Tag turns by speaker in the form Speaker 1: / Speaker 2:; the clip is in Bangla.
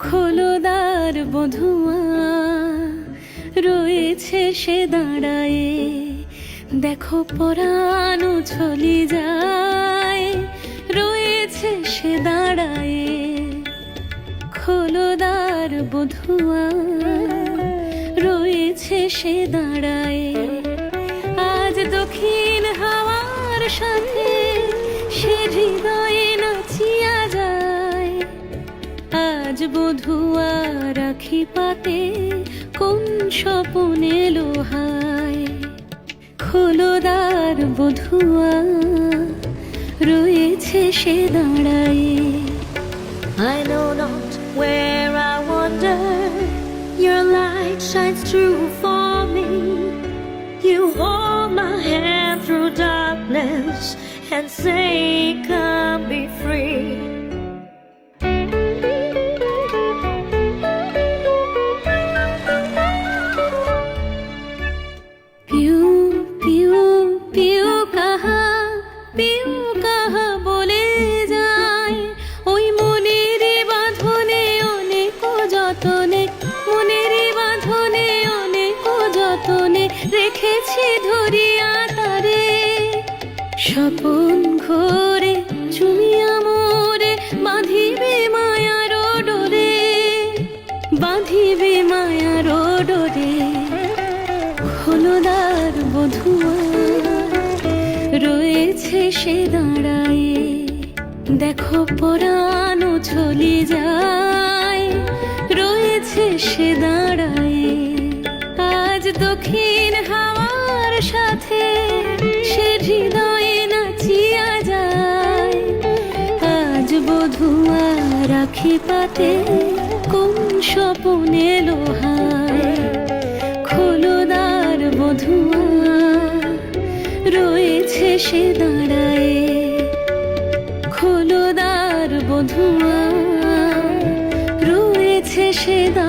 Speaker 1: খোলদার বধুয়া রয়েছে সে দাঁড়ায়ে, দেখো পরানো চলি যায়, রয়েছে সে দাঁড়ায়ে। খোলদার বধুয়া রয়েছে সে দাঁড়ায়ে, আজ দক্ষিণ হাওয়ার সাথে সে হৃদয়ে নাচিয়া যায়। আজ বধুয়া রাখি পাতে কোন স্বপনে লোহায়। খোলদার বধুয়া রয়েছে সে দাঁড়ায়ে।
Speaker 2: I know not where I wander, your light shines through for me. You hold my hand through darkness and say, come be free.
Speaker 1: Piu Piu Piu কাহা, পিউ কাহা বলে যায়, ওই মনেরই বাঁধনে অনেক যতনে, মনেরই বাঁধনে অনেক যতনে রেখেছি ধরিয়া তারে। স্বপন ঘোরে চুমিয়া মোরে বাঁধিবে মায়ার ডোরে, বাঁধিবে মায়ার ডোরে। খোলদার বধুয়া রয়েছে সে দাঁড়ায়ে, দেখো পরানো চলি যায়, রয়েছে সে দাঁড়ায়ে। আজ দক্ষিণ হাওয়ার সাথে সে হৃদয়ে নাচিয়া যায়। আজ বধুয়া রাখি পাতে কোন স্বপনে লোহায়। খোলদার বধুয়া রয়েছে সে দাঁড়ায়ে, খোলদার বধুয়া রয়েছে সে দাঁড়ায়ে।